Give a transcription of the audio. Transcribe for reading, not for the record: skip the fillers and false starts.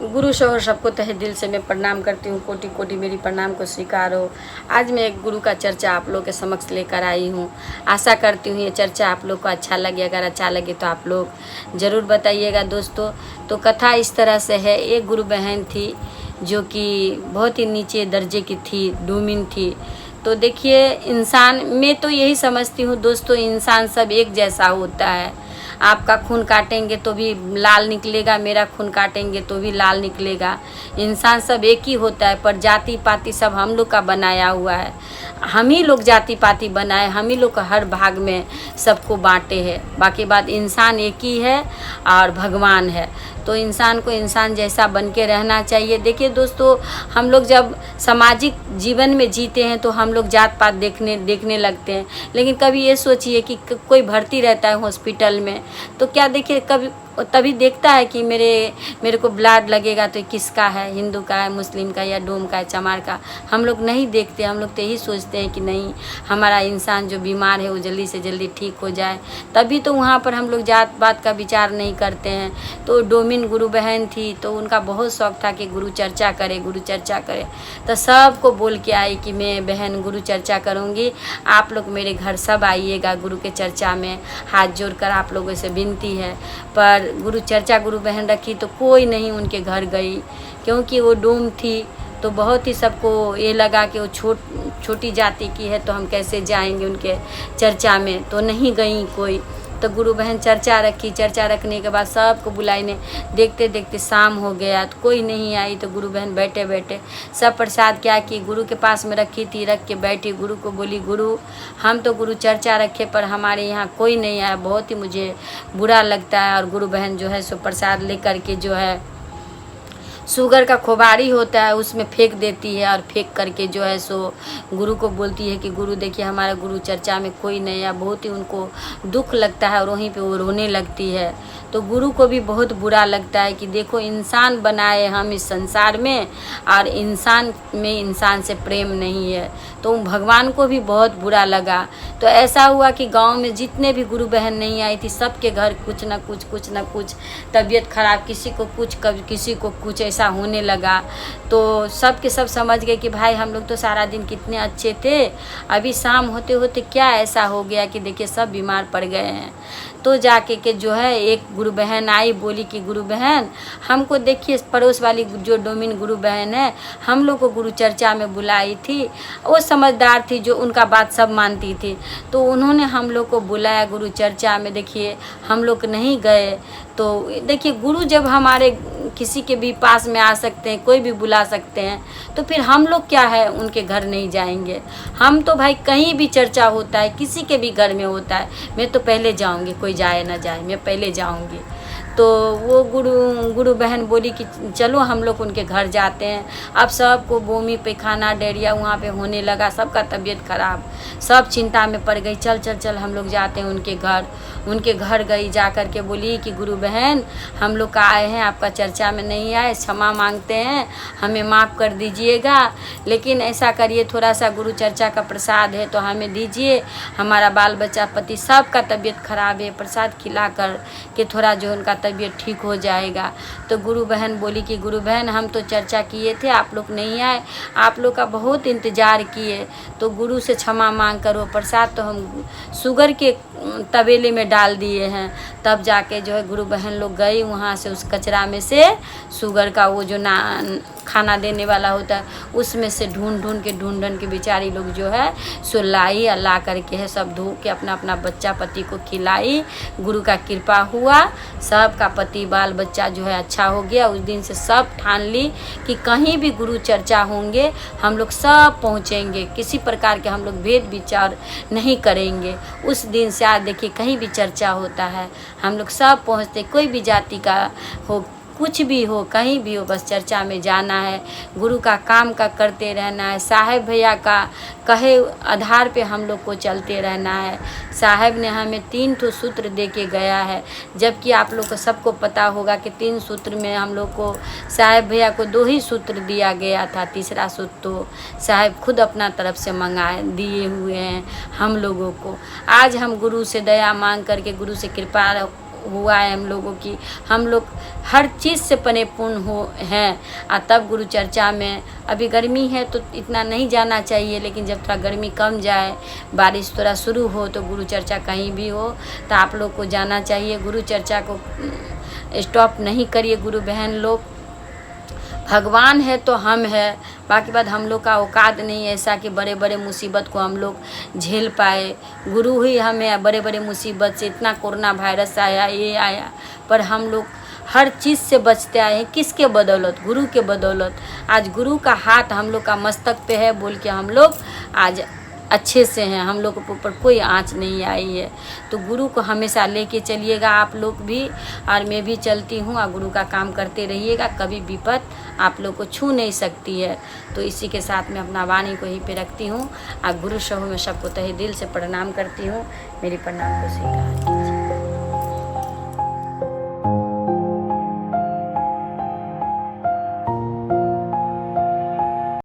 गुरु शोहर सबको तहे दिल से मैं प्रणाम करती हूँ। कोटि कोटि मेरी प्रणाम को स्वीकार हो। आज मैं एक गुरु का चर्चा आप लोग के समक्ष लेकर आई हूँ। आशा करती हूँ ये चर्चा आप लोग को अच्छा लगे। अगर अच्छा लगे तो आप लोग ज़रूर बताइएगा दोस्तों। तो कथा इस तरह से है। एक गुरु बहन थी जो कि बहुत ही नीचे दर्जे की थी, डूमिन थी। तो देखिए, इंसान, मैं तो यही समझती हूँ दोस्तों, इंसान सब एक जैसा होता है। आपका खून काटेंगे तो भी लाल निकलेगा, मेरा खून काटेंगे तो भी लाल निकलेगा। इंसान सब एक ही होता है, पर जाति पाति सब हम लोग का बनाया हुआ है। हम ही लोग जाति पाति बनाए, हम ही लोग हर भाग में सबको बांटे हैं। बाकी बात इंसान एक ही है और भगवान है। तो इंसान को इंसान जैसा बन के रहना चाहिए। देखिए दोस्तों, हम लोग जब सामाजिक जीवन में जीते हैं तो हम लोग जात पात देखने लगते हैं। लेकिन कभी ये सोचिए कि कोई भर्ती रहता है हॉस्पिटल में, तो क्या देखिए कभी तभी देखता है कि मेरे को ब्लड लगेगा तो किसका है, हिंदू का है, मुस्लिम का, या डोम का है, चमार का। हम लोग नहीं देखते। हम लोग तो यही सोचते हैं कि नहीं, हमारा इंसान जो बीमार है वो जल्दी से जल्दी ठीक हो जाए। तभी तो वहाँ पर हम लोग जात पात का विचार नहीं करते हैं। तो डोमिन गुरु बहन थी, तो उनका बहुत शौक था कि गुरु चर्चा करे, गुरु चर्चा करे। तो सबको बोल के आई कि मैं बहन गुरु चर्चा करूँगी, आप लोग मेरे घर सब आइएगा गुरु के चर्चा में। हाथ जोड़कर आप लोगों से विनती है। पर गुरु चर्चा गुरु बहन रखी तो कोई नहीं उनके घर गई, क्योंकि वो डूम थी। तो बहुत ही सबको ये लगा कि वो छोटी जाति की है, तो हम कैसे जाएंगे उनके चर्चा में। तो नहीं गई कोई। तो गुरु बहन चर्चा रखी। चर्चा रखने के बाद सबको बुलाई ने, देखते देखते शाम हो गया तो कोई नहीं आई। तो गुरु बहन बैठे बैठे सब प्रसाद क्या की गुरु के पास में रखी थी, रख के बैठी। गुरु को बोली, गुरु हम तो गुरु चर्चा रखे पर हमारे यहाँ कोई नहीं आया, बहुत ही मुझे बुरा लगता है। और गुरु बहन जो है सो प्रसाद लेकर के जो है शुगर का खोबारी होता है उसमें फेंक देती है, और फेंक करके जो है सो गुरु को बोलती है कि गुरु देखिए हमारा गुरु चर्चा में कोई नहीं है। बहुत ही उनको दुख लगता है और वहीं पे वो रोने लगती है। तो गुरु को भी बहुत बुरा लगता है कि देखो, इंसान बनाए हम इस संसार में और इंसान में इंसान से प्रेम नहीं है। तो भगवान को भी बहुत बुरा लगा। तो ऐसा हुआ कि गांव में जितने भी गुरु बहन नहीं आई थी, सबके घर कुछ ना कुछ तबीयत खराब, किसी को कुछ, कभी किसी को कुछ, ऐसा होने लगा। तो सब के सब समझ गए कि भाई हम लोग तो सारा दिन कितने अच्छे थे, अभी शाम होते होते क्या ऐसा हो गया कि देखिए सब बीमार पड़ गए हैं। तो जाके के जो है एक गुरु बहन आई, बोली कि गुरु बहन हमको देखिए, पड़ोस वाली जो डोमिन गुरु बहन है हम लोग को गुरु चर्चा में बुलाई थी। वो समझदार थी, जो उनका बात सब मानती थी। तो उन्होंने हम लोग को बुलाया गुरु चर्चा में। देखिए हम लोग नहीं गए। तो देखिए, गुरु जब हमारे किसी के भी पास में आ सकते हैं, कोई भी बुला सकते हैं, तो फिर हम लोग क्या है उनके घर नहीं जाएंगे। हम तो भाई कहीं भी चर्चा होता है, किसी के भी घर में होता है, मैं तो पहले जाऊंगी, कोई जाए ना जाए मैं पहले जाऊंगी। तो वो गुरु बहन बोली कि चलो हम लोग उनके घर जाते हैं। अब सबको बोमी पैखाना डायरिया वहाँ पे होने लगा, सबका तबीयत खराब, सब चिंता में पड़ गई। चल चल चल हम लोग जाते हैं उनके घर। उनके घर गई, जा कर के बोली कि गुरु बहन हम लोग का आए हैं, आपका चर्चा में नहीं आए, क्षमा मांगते हैं, हमें माफ़ कर दीजिएगा। लेकिन ऐसा करिए, थोड़ा सा गुरु चर्चा का प्रसाद है तो हमें दीजिए, हमारा बाल बच्चा पति सबका तबीयत खराब है, प्रसाद खिला कर के थोड़ा जो उनका तबीयत ठीक हो जाएगा। तो गुरु बहन बोली कि गुरु बहन हम तो चर्चा किए थे, आप लोग नहीं आए, आप लोग का बहुत इंतज़ार किए। तो गुरु से क्षमा मांग कर वो प्रसाद तो हम शुगर के तबेले में डाल दिए हैं। तब जाके जो है गुरु बहन लोग गई वहाँ से, उस कचरा में से शुगर का वो जो खाना देने वाला होता है उसमें से ढूंढ के बेचारी लोग जो है सो लाई, ला करके है सब धो के अपना अपना बच्चा पति को खिलाई। गुरु का कृपा हुआ, सबका पति बाल बच्चा जो है अच्छा हो गया। उस दिन से सब ठान ली कि कहीं भी गुरु चर्चा होंगे हम लोग सब पहुँचेंगे, किसी प्रकार के हम लोग भेद विचार नहीं करेंगे। उस दिन से आज देखिए कहीं भी चर्चा होता है हम लोग सब पहुँचते, कोई भी जाति का हो, कुछ भी हो, कहीं भी हो, बस चर्चा में जाना है, गुरु का काम का करते रहना है। साहेब भैया का कहे आधार पे हम लोग को चलते रहना है। साहेब ने हमें 3 ठो सूत्र दे के गया है, जबकि आप लोग को सबको पता होगा कि 3 सूत्र में हम लोग को साहेब भैया को 2 ही सूत्र दिया गया था। तीसरा सूत्र तो साहेब खुद अपना तरफ से मंगाए दिए हुए हैं हम लोगों को। आज हम गुरु से दया मांग करके, गुरु से कृपा हुआ है हम लोगों की, हम लोग हर चीज़ से परिपूर्ण हो हैं। तब गुरु चर्चा में, अभी गर्मी है तो इतना नहीं जाना चाहिए, लेकिन जब थोड़ा गर्मी कम जाए, बारिश थोड़ा शुरू हो, तो गुरु चर्चा कहीं भी हो तो आप लोग को जाना चाहिए। गुरु चर्चा को स्टॉप नहीं करिए गुरु बहन लोग। भगवान है तो हम है, बाकी बात हम लोग का औकात नहीं है ऐसा कि बड़े बड़े मुसीबत को हम लोग झेल पाए। गुरु ही हमें बड़े बड़े मुसीबत से, इतना कोरोना वायरस आया, ये आया, पर हम लोग हर चीज़ से बचते आए हैं। किसके बदौलत? गुरु के बदौलत। आज गुरु का हाथ हम लोग का मस्तक पे है बोल के हम लोग आज अच्छे से हैं, हम लोग के ऊपर कोई आँच नहीं आई है। तो गुरु को हमेशा लेके चलिएगा आप लोग भी, और मैं भी चलती हूँ, और गुरु का काम करते रहिएगा। कभी विपत आप लोग को छू नहीं सकती है। तो इसी के साथ मैं अपना वाणी को यहीं पे रखती हूँ, और गुरु शहो में सबको तहे दिल से प्रणाम करती हूँ। मेरी प्रणाम को स्वीकार।